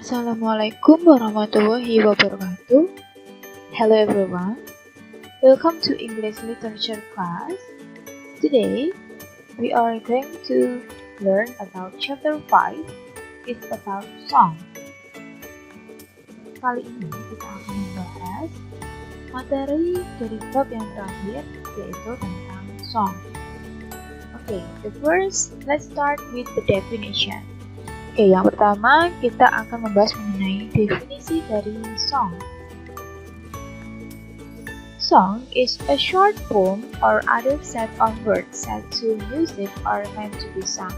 Assalamualaikum warahmatullahi wabarakatuh. Hello everyone. Welcome to English Literature class. Today, we are going to learn about chapter 5. It's about song. Kali ini kita akan membahas materi dari bab yang terakhir, yaitu tentang song. Let's start with the definition. Yang pertama kita akan membahas mengenai definisi dari song. Song is a short poem or other set of words set to music or meant to be sung.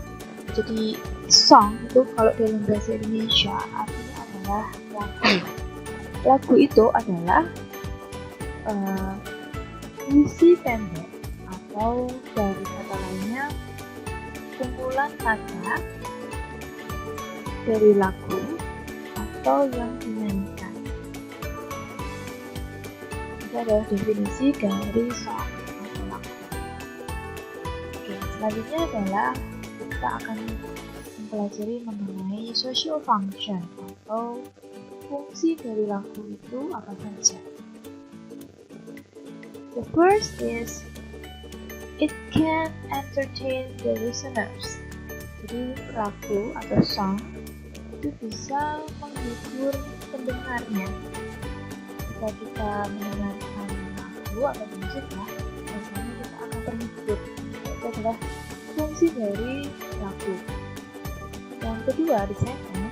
Jadi song itu kalau dalam bahasa Indonesia artinya adalah lagu. Lagu itu adalah puisi pendek atau dari kata lainnya kumpulan kata dari lagu atau yang dinyanyikan. Itu adalah definisi dari song atau lagu. Selanjutnya adalah kita akan mempelajari mengenai social function atau fungsi dari lagu itu apa saja. The first is it can entertain the listeners. Jadi lagu atau song itu bisa menghibur pendengarnya. Jika kita mendengarkan lagu atau musik biasanya kita akan terhibur. Itu adalah fungsi dari lagu. Yang kedua, the second,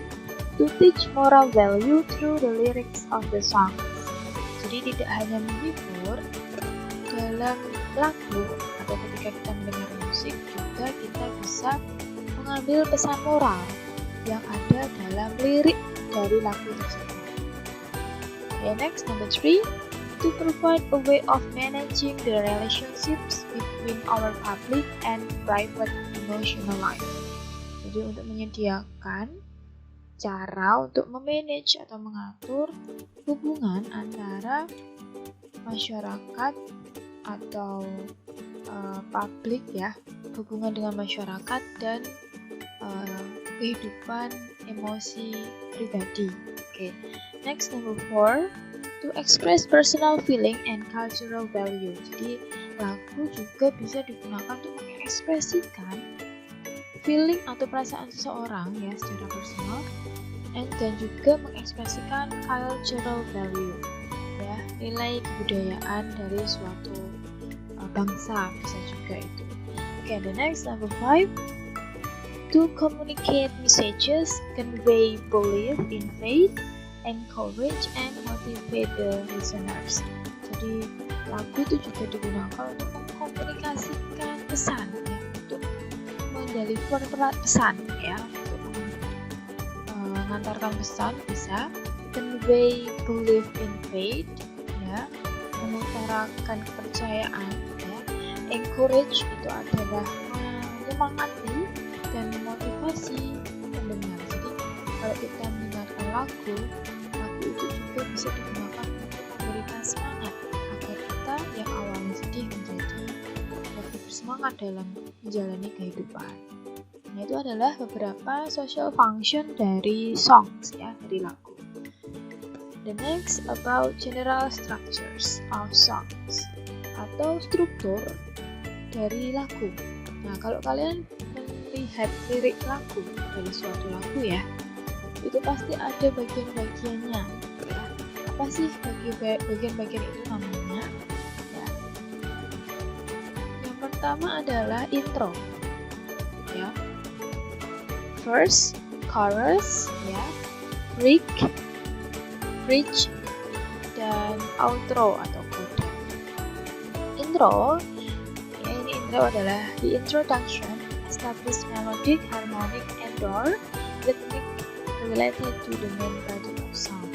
to teach moral value through the lyrics of the songs. Jadi tidak hanya menghibur dalam lagu atau ketika kita mendengar musik, juga kita bisa mengambil pesan moral yang ada dalam lirik dari lagu tersebut. Next, number 3, to provide a way of managing the relationships between our public and private emotional life. Jadi untuk menyediakan cara untuk memanage atau mengatur hubungan antara masyarakat atau publik hubungan dengan masyarakat dan kehidupan emosi pribadi. Next, number 4, to express personal feeling and cultural value. Jadi lagu juga bisa digunakan untuk mengekspresikan feeling atau perasaan seseorang secara personal, dan juga mengekspresikan cultural value, nilai kebudayaan dari suatu bangsa bisa juga itu. The next, number 5, to communicate messages, convey belief in faith, encourage and motivate the listeners. Jadi lagu itu juga digunakan untuk mengkomunikasikan pesan, untuk mendeliver pesan, untuk mengantarkan pesan bisa, convey belief in faith, mengutarakan kepercayaan, encourage itu adalah menyemangati dan memotivasi pendengar. Jadi kalau kita mendengarkan lagu itu juga bisa digunakan untuk memberikan semangat agar kita yang awalnya sedih menjadi lebih bersemangat dalam menjalani kehidupan. Itu adalah beberapa social function dari songs, dari lagu. The next about general structures of songs atau struktur dari lagu. Kalau kalian melihat lirik lagu dari suatu lagu itu pasti ada bagian-bagiannya. Apa sih bagian-bagian itu namanya? Yang pertama adalah intro. Verse, chorus, bridge, dan outro atau coda. Intro adalah the introduction, establish melodic, harmonic, and/or rhythmic related to the main body of song.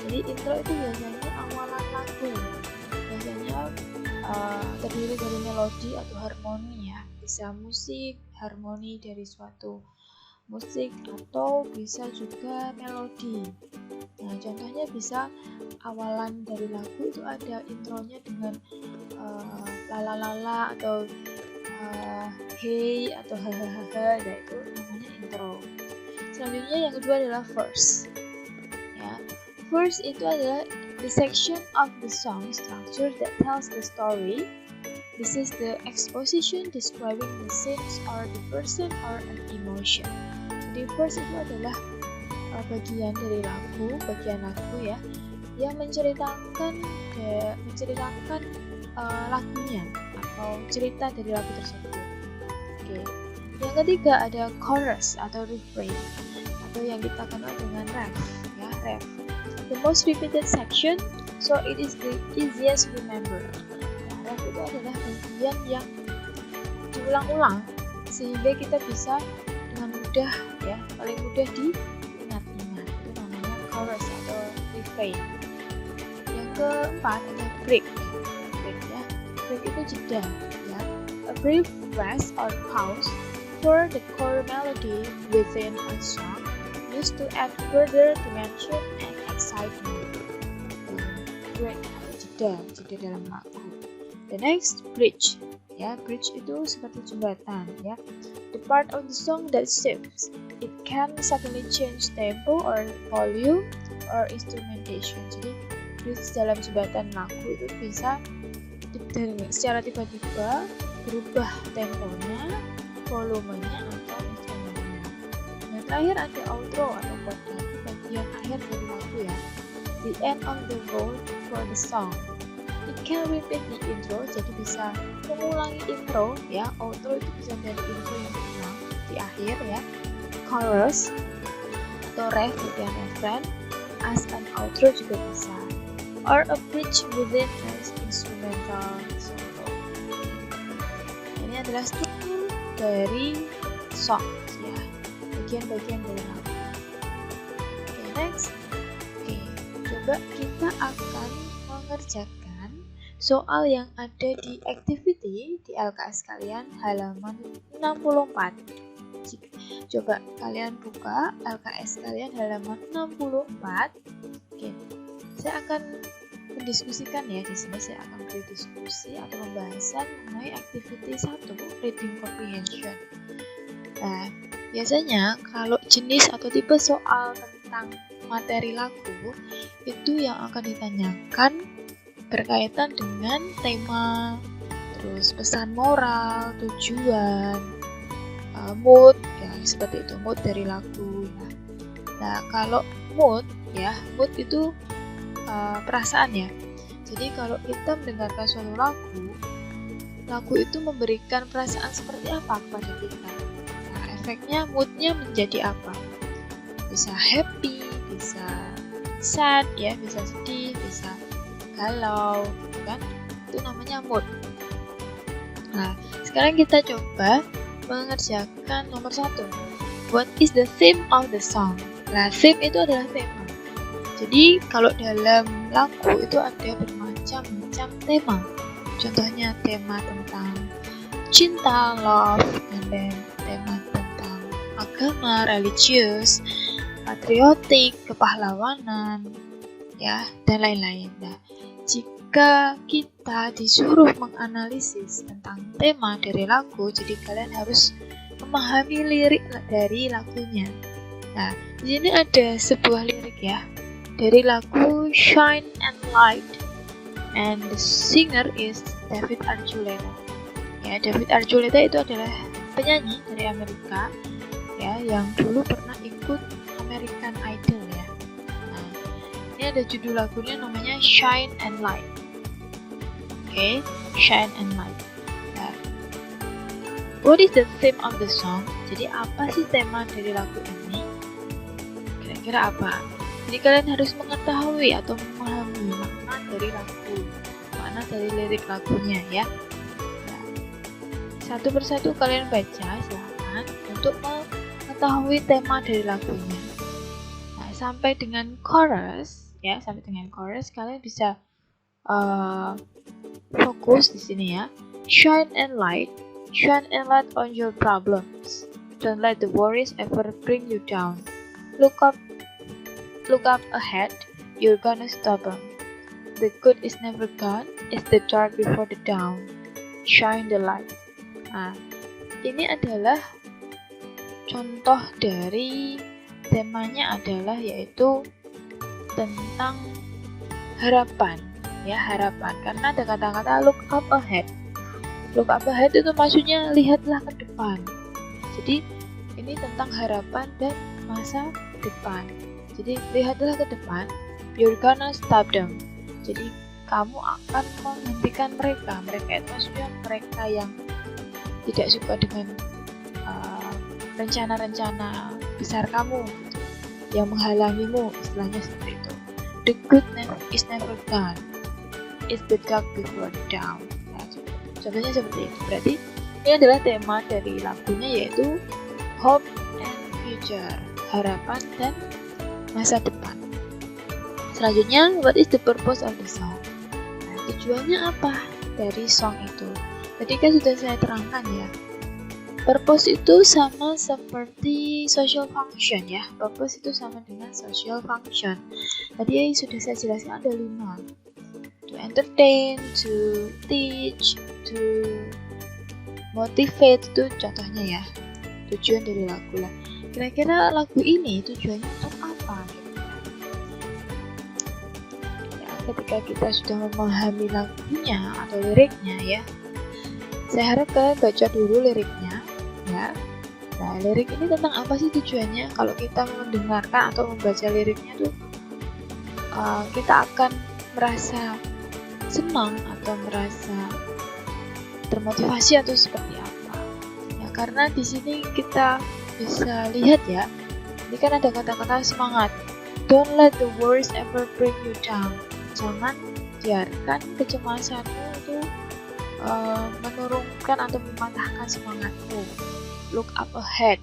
Jadi intro itu biasanya awalan lagu. Biasanya terdiri dari melodi atau harmoni, bisa musik, harmoni dari suatu musik, atau bisa juga melodi. Contohnya bisa awalan dari lagu itu ada intronya dengan lalalala atau hey atau hahaha, itu namanya intro. Selanjutnya yang kedua adalah verse. first itu adalah the section of the song structure that tells the story. This is the exposition describing the scenes or the person or an emotion. Jadi first itu adalah bagian dari bagian lagu ya, yang menceritakan lagunya atau cerita dari lagu tersebut. Oke. Yang ketiga ada chorus atau refrain atau yang kita kenal dengan ref ya, ref. The most repeated section, so it is the easiest to remember. Ref itu adalah bagian yang diulang-ulang sehingga kita bisa dengan mudah ya, paling mudah diingat-ingat. Itu namanya chorus atau refrain. Yang keempat ada break. Break ya. Break itu jeda ya. A brief rest or pause for the core melody within a song used to add further dimension and excitement. Break atau jeda dalam lagu. The next, bridge. Ya, bridge itu seperti jembatan ya. The part of the song that shifts. It can suddenly change tempo or volume or instrumentation. Jadi, bridge dalam jembatan lagu itu bisa secara tiba-tiba berubah temponya, volumenya atau instrumennya. Yang terakhir ada outro atau coda, bagian akhir dari lagu ya. The end of the road for the song. It can repeat the intro, jadi bisa mengulangi intro ya. Outro itu bisa dari intro yang ulang di akhir ya. Chorus atau ref bagian refrain as an outro juga bisa. Or a bridge within an instrumental solo. Ini adalah struktur dari song ya, bagian-bagian dari lagu. Okay, next. Coba kita akan mengerjakan soal yang ada di activity di LKS kalian halaman 64. Coba kalian buka LKS kalian halaman 64. Oke. Saya akan mendiskusikan ya, di sini saya akan beri diskusi atau pembahasan mengenai activity 1, reading comprehension. Nah, biasanya kalau jenis atau tipe soal tentang materi lagu itu yang akan ditanyakan berkaitan dengan tema, terus pesan moral, tujuan, mood ya, seperti itu, mood dari lagu ya. Nah, kalau mood ya, mood itu perasaan ya. Jadi kalau kita mendengarkan suatu lagu itu memberikan perasaan seperti apa kepada kita. Nah, efeknya moodnya menjadi apa? Bisa happy, bisa sad ya, bisa sedih, bisa galau, kan? Itu namanya mood. Nah, sekarang kita coba mengerjakan nomor 1. What is the theme of the song? Nah, theme itu adalah tema. Jadi kalau dalam lagu itu ada bermacam-macam tema. Contohnya tema tentang cinta, love, and then tema tentang agama, religius, patriotik, kepahlawanan, ya, dan lain-lain. Nah, jika kita disuruh menganalisis tentang tema dari lagu, jadi kalian harus memahami lirik dari lagunya. Nah, di sini ada sebuah lirik ya, dari lagu Shine and Light, and the singer is David Archuleta. Ya, David Archuleta itu adalah penyanyi dari Amerika ya, yang dulu pernah ikut American Idol ya. Nah, ini ada judul lagunya namanya Shine and Light. Oke, Shine and Light. Nah, what is the theme of the song? Jadi apa sih tema dari lagu ini? Kira-kira apa? Jadi kalian harus mengetahui atau memahami makna dari lagu, makna dari lirik lagunya ya. Nah, satu persatu kalian baca silahkan untuk mengetahui tema dari lagunya. Nah, sampai dengan chorus ya, sampai dengan chorus kalian bisa fokus di sini ya. Shine and light on your problems. Don't let the worries ever bring you down. Look up ahead, you're gonna stop them. The good is never gone, it's the dark before the dawn. Shine the light. Nah, ini adalah contoh dari temanya adalah yaitu tentang harapan, ya, harapan. Karena ada kata-kata look up ahead. Look up ahead itu maksudnya lihatlah ke depan. Jadi ini tentang harapan dan masa depan. Jadi lihatlah ke depan, you're gonna stop them. Jadi kamu akan menghentikan mereka. Mereka itu maksudnya mereka yang tidak suka dengan rencana-rencana besar kamu, gitu, yang menghalangimu, istilahnya seperti itu. The goodness is never gone. It's the dark before the dawn. Nah, contohnya seperti itu. Berarti ini adalah tema dari lagunya, yaitu hope and future, harapan dan masa depan. Selanjutnya, what is the purpose of the song? Nah, tujuannya apa dari song itu? Tadi kan sudah saya terangkan ya. Purpose itu sama seperti social function ya. Purpose itu sama dengan social function. Tadi sudah saya jelaskan ada 5. To entertain, to teach, to motivate, itu contohnya ya. Tujuan dari lagu lah. Kira-kira lagu ini tujuannya untuk apa? Ya, ketika kita sudah memahami lagunya atau liriknya ya, saya harap kalian baca dulu liriknya. Ya. Nah, lirik ini tentang apa sih tujuannya? Kalau kita mendengarkan atau membaca liriknya tuh kita akan merasa senang atau merasa termotivasi atau seperti apa? Ya, karena di sini kita bisa lihat ya, ini kan ada kata-kata semangat. Don't let the worries ever bring you down. Jangan biarkan kecemasanmu itu menurunkan atau mematahkan semangatmu. Look up ahead,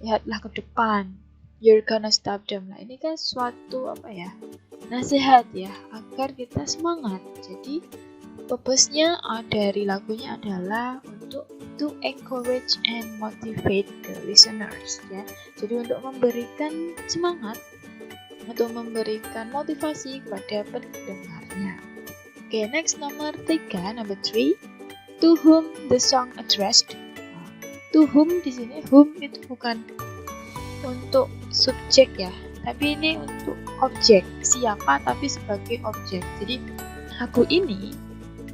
lihatlah ke depan. You're gonna stop them. Nah, ini kan suatu nasihat ya, agar kita semangat. Jadi purpose-nya dari lagunya adalah untuk to encourage and motivate the listeners ya. Jadi untuk memberikan semangat, untuk memberikan motivasi kepada pendengarnya. Oke, next number 3. To whom the song addressed. To whom di sini, whom itu bukan untuk subjek ya, tapi ini untuk objek. Siapa tapi sebagai objek. Jadi lagu ini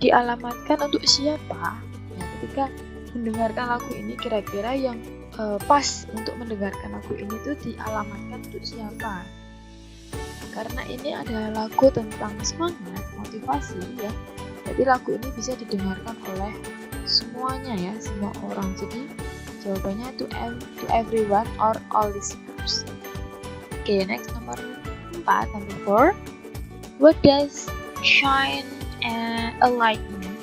dialamatkan untuk siapa? Ya, ketika mendengarkan lagu ini, kira-kira yang pas untuk mendengarkan lagu ini tuh dialamatkan untuk siapa? Karena ini adalah lagu tentang semangat, motivasi ya. Jadi lagu ini bisa didengarkan oleh semuanya ya, semua orang. Jadi jawabannya to everyone or all listeners. Oke, next number 4. What does shine a light mean?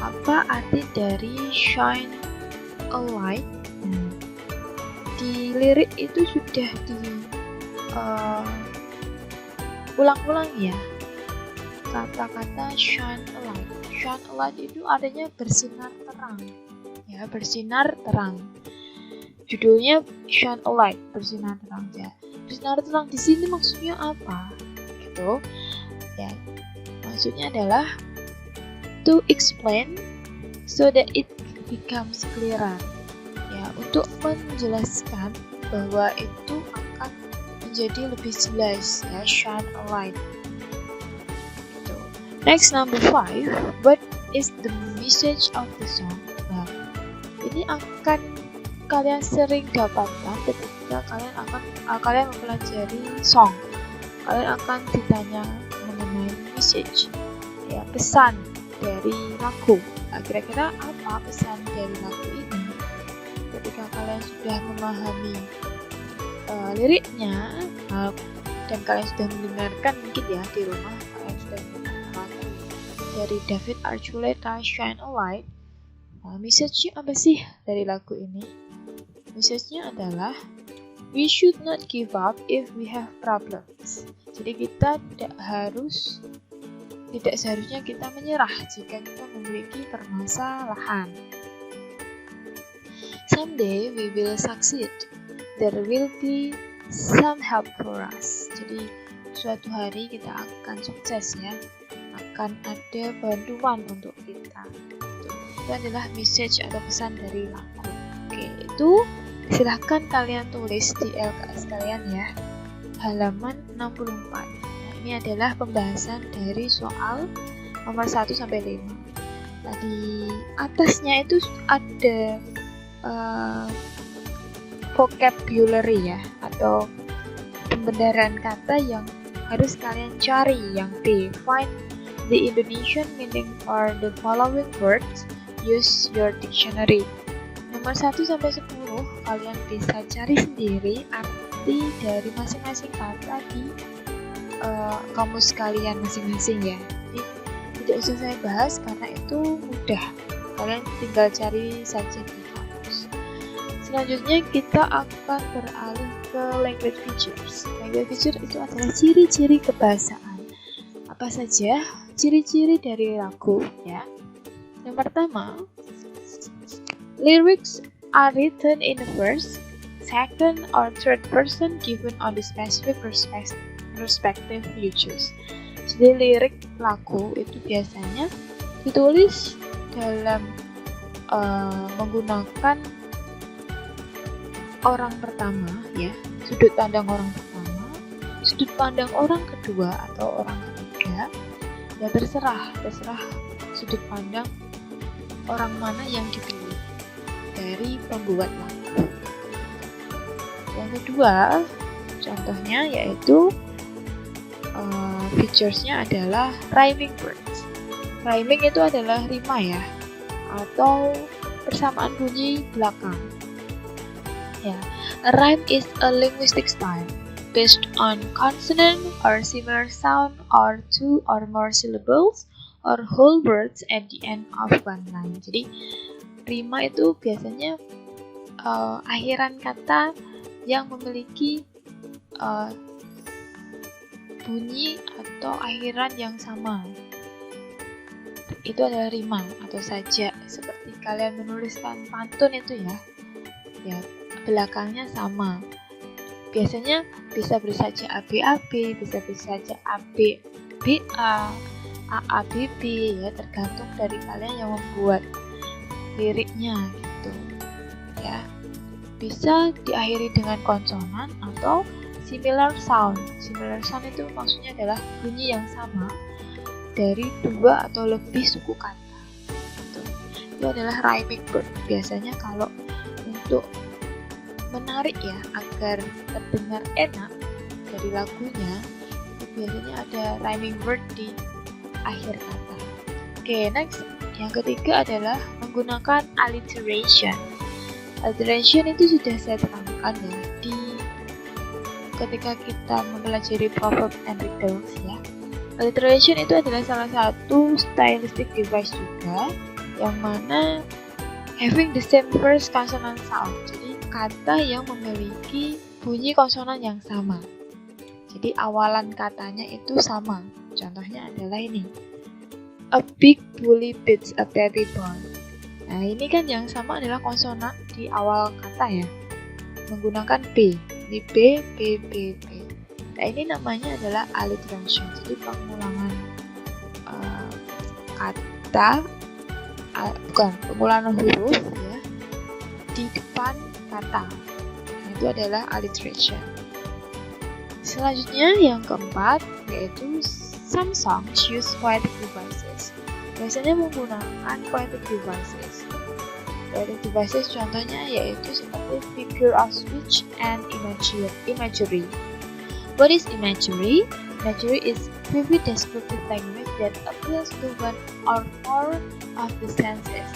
Apa arti dari shine a light? Di lirik itu sudah ulang-ulang ya, kata-kata shine a light. Shine a light itu artinya bersinar terang ya, bersinar terang. Judulnya shine a light, bersinar terang ya. Bersinar terang di sini maksudnya apa? Gitu ya, maksudnya adalah to explain so that it becomes clearer ya, untuk menjelaskan bahwa itu akan menjadi lebih jelas ya, shine a light. Next number 5. What is the message of the song? Nah, ini akan kalian sering dapatkan ketika kalian mempelajari song. Kalian akan ditanya mengenai message, ya, pesan dari lagu. Nah, kira-kira apa pesan dari lagu ini? Ketika kalian sudah memahami liriknya dan kalian sudah mendengarkan mungkin ya di rumah, kalian sudah dari David Archuleta, Shine a Light. Message-nya apa sih dari lagu ini? Message-nya adalah we should not give up if we have problems. Jadi kita tidak seharusnya kita menyerah jika kita memiliki permasalahan. Someday we will succeed. There will be some help for us. Jadi suatu hari kita akan sukses ya. Akan ada bantuan untuk kita. Itu adalah message atau pesan dari lagu. Oke, itu silahkan kalian tulis di LKS kalian ya. halaman 64. Nah, ini adalah pembahasan dari soal nomor 1 sampai 5. Tadi atasnya itu ada vocabulary ya, atau pembenaran kata yang harus kalian cari. Yang B, find the Indonesian meaning for the following words, use your dictionary. Nomor 1 sampai 10 kalian bisa cari sendiri arti dari masing-masing kata di kamus kalian masing-masing ya. Jadi tidak usah saya bahas karena itu mudah, kalian tinggal cari saja di kamus. Selanjutnya kita akan beralih ke language features. Language feature itu adalah ciri-ciri kebahasaan. Apa saja ciri-ciri dari lagu ya? Yang pertama, lyrics are written in the first, second, or third person given on the specific perspective you choose. Jadi lirik lagu itu biasanya ditulis dalam menggunakan orang pertama ya, sudut pandang orang pertama, sudut pandang orang kedua atau orang ketiga. Ya terserah sudut pandang orang mana yang dipilih dari pembuat lagu. Yang kedua, contohnya yaitu featuresnya adalah rhyming words. Rhyming itu adalah rima ya, atau persamaan bunyi belakang. Ya, a rhyme is a linguistic style based on consonant or similar sound or two or more syllables or whole words at the end of one line. Jadi rima itu biasanya akhiran kata yang memiliki bunyi atau akhiran yang sama. Itu adalah rima atau sajak, seperti kalian menuliskan pantun itu ya belakangnya sama. Biasanya bisa bersajak ABAB, bisa bersajak ABBA, AABB ya, tergantung dari kalian yang membuat liriknya gitu ya. Bisa diakhiri dengan konsonan atau similar sound. Similar sound itu maksudnya adalah bunyi yang sama dari 2 atau lebih suku kata gitu. Itu adalah rhyming word. Biasanya kalau untuk menarik ya, agar terdengar enak dari lagunya, biasanya ada rhyming word di akhir kata. Oke, next. Yang ketiga adalah menggunakan alliteration. Alliteration itu sudah saya terangkan ya ketika kita mempelajari proverbs and riddles ya. Alliteration itu adalah salah satu stylistic device juga, yang mana having the same first consonant sound. Jadi kata yang memiliki bunyi konsonan yang sama. Jadi awalan katanya itu sama. Contohnya adalah ini. A big bully beats a baby boy. Nah, ini kan yang sama adalah konsonan di awal kata ya. Menggunakan B. Ini B, B, B, B. Nah, ini namanya adalah alliteration. Jadi pengulangan kata, pengulangan huruf ya di depan kata. Nah, itu adalah alliteration. Selanjutnya yang keempat yaitu some songs use poetic devices. Biasanya menggunakan poetic devices. Poetic devices contohnya yaitu seperti figure of speech and imagery. What is imagery? Imagery is vivid descriptive language that appeals to one or more of the senses.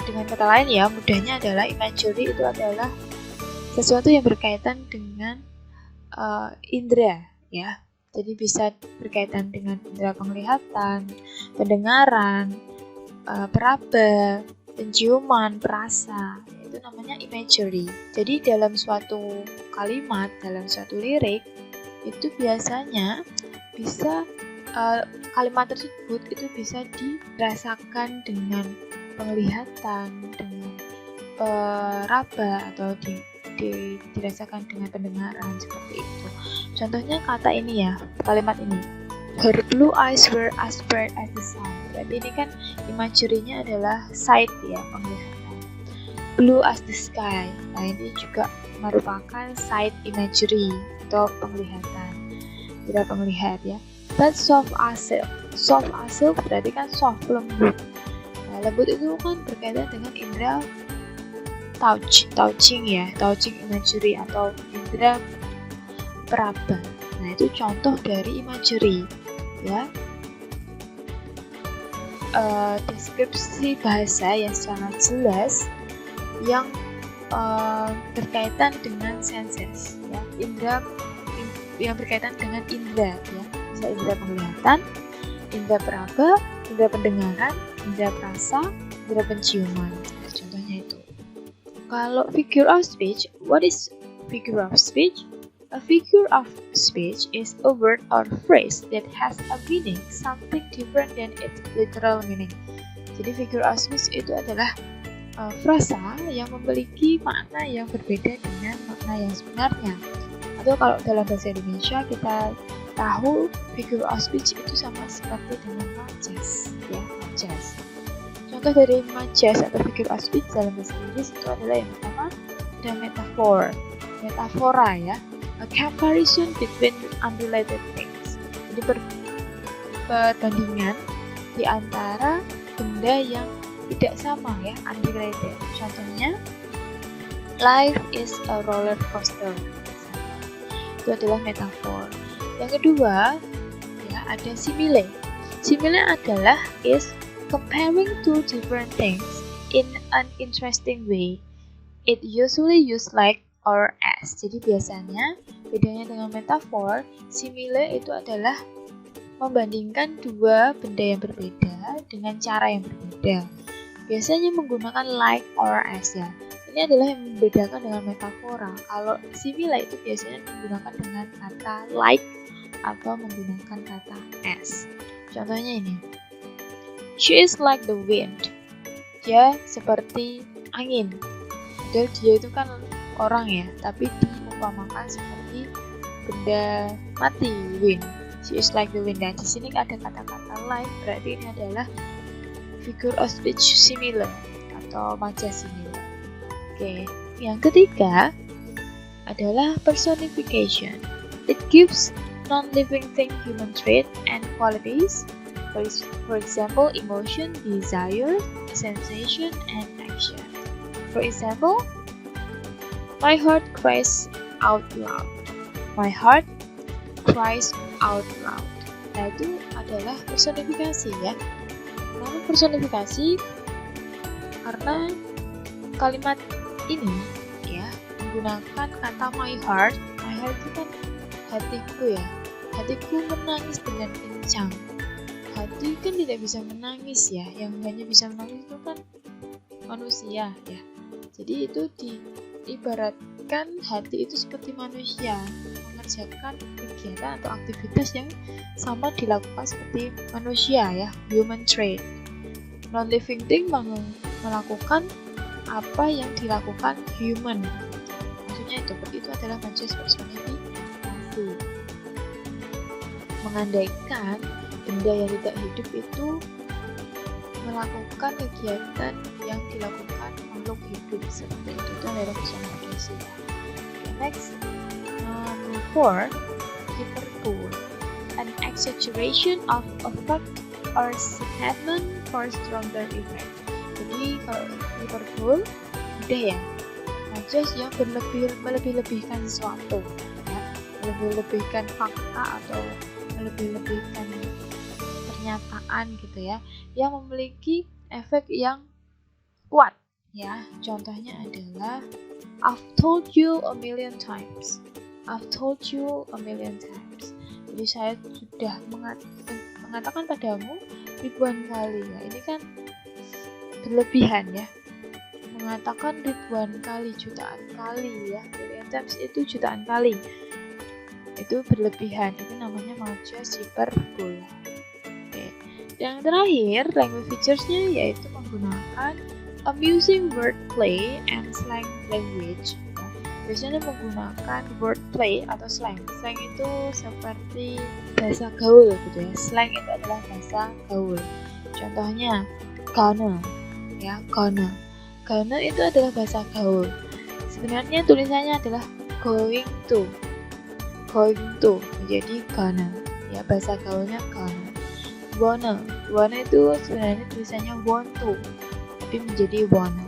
Dengan kata lain ya, mudahnya adalah imagery itu adalah sesuatu yang berkaitan dengan indera ya. Jadi bisa berkaitan dengan indera penglihatan, pendengaran, peraba, penciuman, perasa. Itu namanya imagery. Jadi dalam suatu kalimat, dalam suatu lirik itu biasanya bisa kalimat tersebut itu bisa dirasakan dengan penglihatan, dengan peraba atau dirasakan dengan pendengaran seperti itu. Contohnya kata ini ya, kalimat ini. Her blue eyes were as bright as the sun. Berarti ini kan imagery-nya adalah sight ya, penglihatan. Blue as the sky. Nah, ini juga merupakan sight imagery atau penglihatan, indera penglihat ya. But soft asel berarti kan soft, lembut. Nah, lembut itu kan berkaitan dengan indera touching imagery atau indera peraba. Nah, itu contoh dari imagery ya. Deskripsi bahasa yang sangat jelas yang berkaitan dengan senses ya, indera yang berkaitan dengan indera ya, bisa indera penglihatan, indera peraba, indera pendengaran, indera perasa, indera penciuman. Contohnya itu. Kalau figure of speech, what is figure of speech? A figure of speech is a word or phrase that has a meaning something different than its literal meaning. Jadi figure of speech itu adalah frasa yang memiliki makna yang berbeda dengan makna yang sebenarnya. Atau kalau dalam bahasa Indonesia kita tahu figure of speech itu sama seperti dengan majas ya, majas. Contoh dari majas atau figure of speech dalam bahasa Inggris itu adalah yang pertama ada metafora ya, a comparison between unrelated things. Jadi perbandingan di antara benda yang tidak sama ya, unrelated. Contohnya, life is a roller coaster. Itu adalah metafor. Yang kedua, ya ada simile. Simile adalah is comparing two different things in an interesting way. It usually used like or as. Jadi biasanya bedanya dengan metafor, simile itu adalah membandingkan dua benda yang berbeda dengan cara yang berbeda. Biasanya menggunakan like or as ya. Ini adalah yang membedakan dengan metafora. Kalau simile itu biasanya menggunakan dengan kata like atau menggunakan kata as. Contohnya ini. She is like the wind. Dia seperti angin. Padahal dia itu kan orang ya, tapi diumpamakan seperti benda mati, wind. She is like the wind. Dan di sini ada kata-kata like, berarti ini adalah figure of speech simile atau majas simile. Oke, yang ketiga adalah personification. It gives non-living thing human trait and qualities. For example, emotion, desire, sensation, and action. For example, my heart cries out loud. My heart cries out loud. Nah, itu adalah personifikasi ya. Kenapa personifikasi? Karena kalimat ini ya menggunakan kata my heart. My heart itu kan hatiku ya. Hatiku menangis dengan kencang. Hati kan tidak bisa menangis ya. Yang hanya bisa menangis itu kan manusia ya. Jadi itu diibaratkan hati itu seperti manusia, mengerjakan kegiatan atau aktivitas yang sama dilakukan seperti manusia ya, human trait. Non-living thing melakukan apa yang dilakukan human. Maksudnya itu adalah majas personifikasi. Mengandaikan benda yang tidak hidup itu melakukan kegiatan yang dilakukan makhluk hidup seperti itu adalah personifikasi. Next, number 4, hyperbole, an exaggeration of a fact or statement for stronger effect. Jadi kalau hyperbole udah ya, majas yang melebih-lebihkan sesuatu ya, melebih-lebihkan fakta atau melebih-lebihkan pernyataan gitu ya, yang memiliki efek yang kuat ya. Contohnya adalah I've told you a million times. I've told you a million times. Jadi saya sudah mengatakan padamu ribuan kali ya. Ini kan berlebihan ya. Mengatakan ribuan kali, jutaan kali ya. Million times itu jutaan kali. Itu berlebihan. Itu namanya majas hyperbole. Oke. Yang terakhir, language features-nya yaitu menggunakan amusing wordplay and slang language. Biasanya menggunakan wordplay atau slang. Slang itu seperti bahasa gaul gitu ya. Slang itu adalah bahasa gaul. Contohnya, gonna ya, gonna. Gonna itu adalah bahasa gaul. Sebenarnya tulisannya adalah going to. going to menjadi gonna. Ya, bahasa gaulnya gonna. Wanna itu sebenarnya tulisannya want to, tapi menjadi wanna.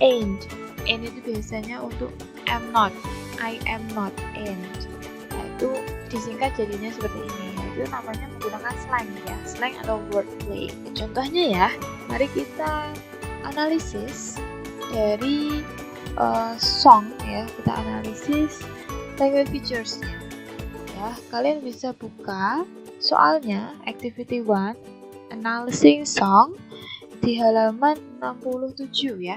Ain't itu biasanya untuk am not. I am not ain't. Nah, itu disingkat jadinya seperti ini. Itu namanya menggunakan slang ya, slang atau wordplay. Contohnya ya, mari kita analisis dari song ya, kita analisis language features-nya. Ya, kalian bisa buka soalnya activity 1 analyzing song di halaman 67 ya.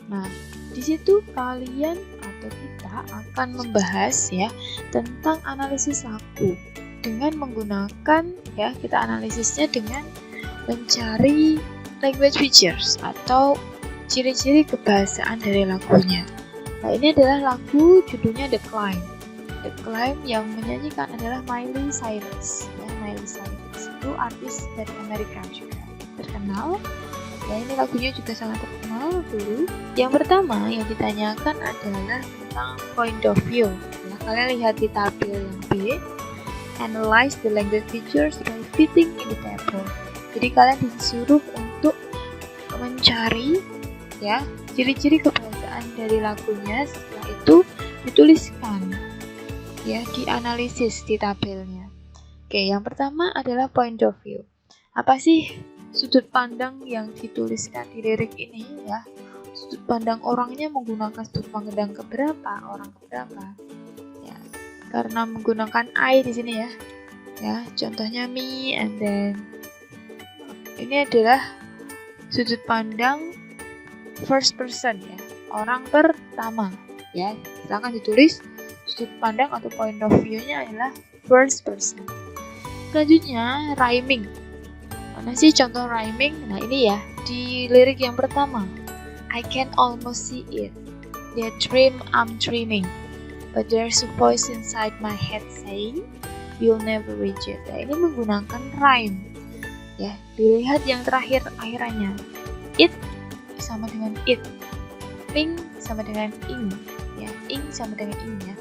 Nah, di situ kalian atau kita akan membahas ya tentang analisis lagu dengan menggunakan ya, kita analisisnya dengan mencari language features atau ciri-ciri kebahasaan dari lagunya. Nah, ini adalah lagu judulnya The Climb. The Climb yang menyanyikan adalah Miley Cyrus. Ya, Miley Cyrus itu artis dari Amerika juga terkenal. Ya, ini lagunya juga sangat terkenal dulu. Yang pertama yang ditanyakan adalah tentang point of view. Ya, kalian lihat di tabel yang B. Analyze the language features by fitting in the table. Jadi kalian disuruh untuk mencari ya ciri-ciri kebahasaan dari lagunya, setelah itu dituliskan ya, dianalisis di tabelnya. Oke, yang pertama adalah point of view. Apa sih sudut pandang yang dituliskan di lirik ini ya? Sudut pandang orangnya menggunakan sudut pandang keberapa, orang keberapa ya, karena menggunakan I di sini ya. Ya, contohnya me, and then ini adalah sudut pandang first person ya, orang pertama ya. Silakan ditulis sudut pandang atau point of view-nya adalah first person. Selanjutnya rhyming. Mana sih contoh rhyming? Nah, ini ya di lirik yang pertama. I can almost see it. That dream I'm dreaming. But there's a voice inside my head saying you'll never reach it. Nah, ini menggunakan rhyme. Ya, dilihat yang terakhir akhirannya. It sama dengan it, ing sama dengan ing ya, ing sama dengan ing ya.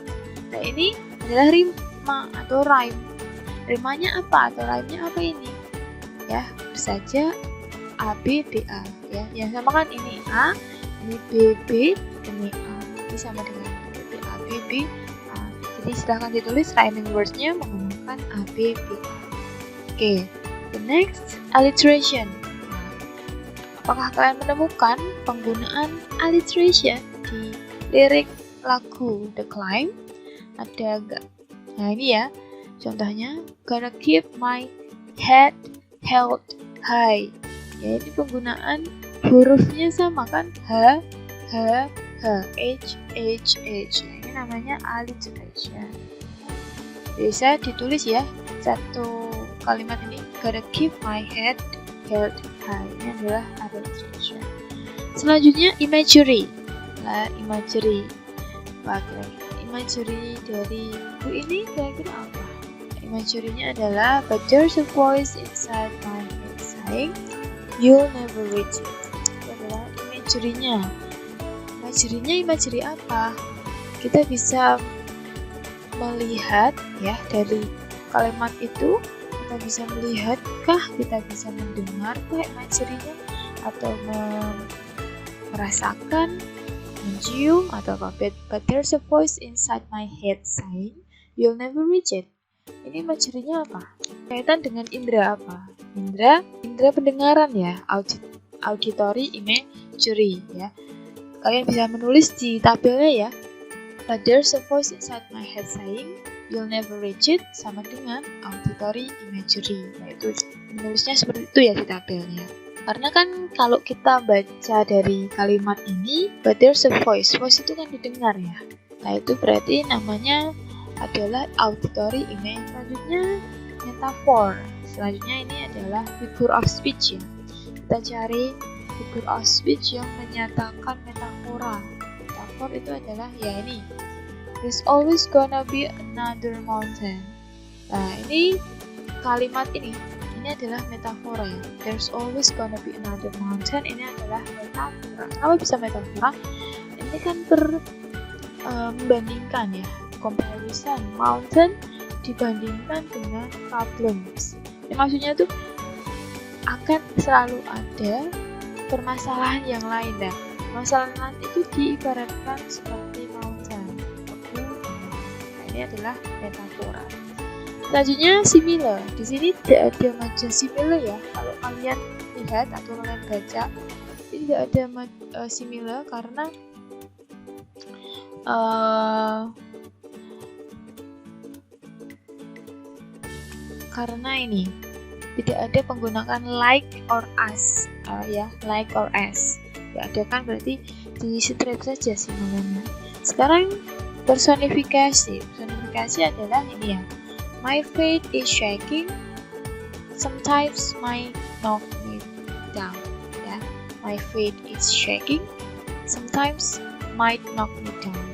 Nah, ini adalah rima atau rhyme. Rimanya apa atau rhyme-nya apa ini? Ya, saja A B B A ya. Yang sama kan ini A, ini B B, ini A. Ini sama dengan B A B B A. Jadi silahkan ditulis rhyming words-nya menggunakan A B B A. Oke, the next alliteration. Apakah kalian menemukan penggunaan alliteration di lirik lagu The Climb? Ada enggak? Nah, ini ya. Contohnya, gonna keep my head held high. Ya, ini penggunaan hurufnya sama kan? H, H, H, H, H. Ini namanya alliteration. Bisa ditulis ya, satu kalimat ini, gonna keep my head held high. Ini adalah alliteration. Selanjutnya imagery. Nah, imagery. Apa kira-kira imagery dari buku ini kira-kira apa? Imagery-nya adalah but there's a voice inside my head saying you'll never reach it. Itu adalah imagery-nya. Imagery-nya imagery apa? Kita bisa melihat ya dari kalimat itu. Kita bisa melihatkah, kita bisa mendengarkah imagery-nya, atau merasakan, mencium, atau apa. But there's a voice inside my head saying you'll never reach it. Ini imagery-nya apa? Kaitan dengan indera apa? Indera pendengaran ya, auditory imagery ya. Kalian bisa menulis di tabelnya ya. But there's a voice inside my head saying you'll never reach it sama dengan auditory imagery. Nah, itu menulisnya seperti itu ya di tabelnya. Karena kan kalau kita baca dari kalimat ini, but there's a voice. Voice itu kan didengar ya. Nah, itu berarti namanya adalah auditory image. Selanjutnya metaphor. Selanjutnya ini adalah figure of speech ya. Kita cari figure of speech yang menyatakan metafora. Metaphor itu adalah ya ini. There's always gonna be another mountain. Nah, ini kalimat ini adalah metafora ya. There's always gonna be another mountain. Ini adalah metafora. Kenapa bisa metafora? Ini kan membandingkan ya, comparison mountain dibandingkan dengan problems. Ini maksudnya tuh akan selalu ada permasalahan yang lain. Nah, permasalahan itu diibaratkan seperti mountain. Nah, ini adalah metafora. Selanjutnya similar. Di sini tidak ada maja similar ya. Kalau kalian lihat atau kalian baca, tidak ada similar karena ini tidak ada penggunaan like or as ya, like or as. Tidak ada kan, berarti di straight saja similarnya. Sekarang personifikasi. Personifikasi adalah ini ya. My feet is shaking, sometimes might knock me down. Ya, my feet is shaking, sometimes might knock me down.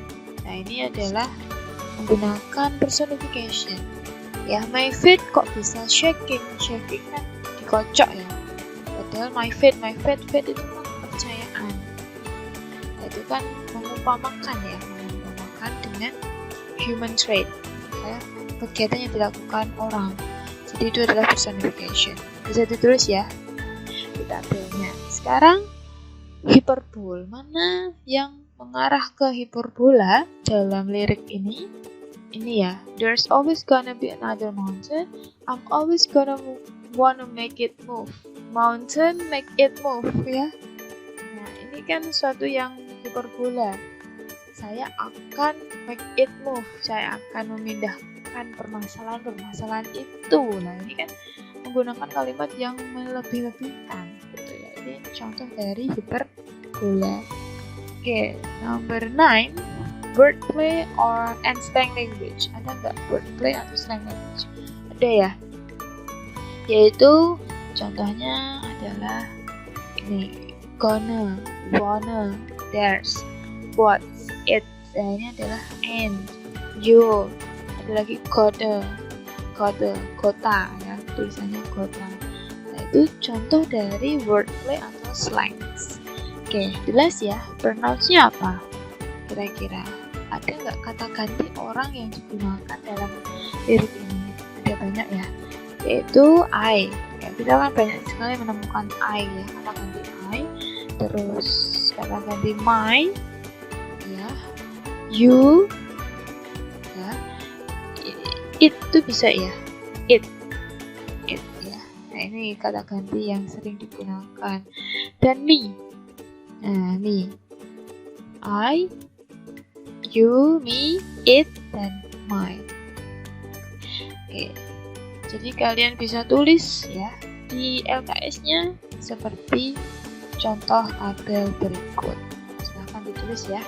Nah, ini adalah menggunakan personification. Ya, my feet kok bisa shaking? Shaking kan dikocok ya. Padahal my feet itu kan kepercayaan. Nah, itu kan mengumpamakan ya, mengumpamakan dengan human trait. Ya, kegiatan yang dilakukan orang. Jadi itu adalah personification. Bisa ditulis ya di tabelnya. Sekarang hiperbol. Mana yang mengarah ke hiperbola dalam lirik ini? Ini ya. There's always gonna be another mountain. I'm always gonna wanna make it move. Mountain make it move ya. Nah, ini kan sesuatu yang hiperbola. Saya akan make it move. Saya akan memindahkan permasalahan itu. Nah, ini kan menggunakan kalimat yang melebih-lebihkan gitu ya. Ini contoh dari hiperbola. Oke, number 9, wordplay or and slang language. Ada nggak wordplay atau slang language? Ada ya. Yaitu contohnya adalah ini gonna, wanna, there's, what's, it. Nah, ini adalah and, you. Ada lagi kode, kota ya, tulisannya kota. Nah, itu contoh dari wordplay atau slangs. Oke, jelas ya. Pronounce-nya apa? Kira-kira ada nggak kata ganti orang yang digunakan dalam lirik ini? Ada banyak ya. Yaitu I. Ya, kita kan banyak sekali menemukan I ya. Kata ganti I. Terus kata ganti my. Ya. You. Ya. Itu bisa ya. It ya. Nah, ini kata ganti yang sering digunakan. Dan me. Nah, me. I, you, me, it, dan my. Oke. Jadi kalian bisa tulis ya di LKS-nya seperti contoh tabel berikut. Silahkan ditulis ya.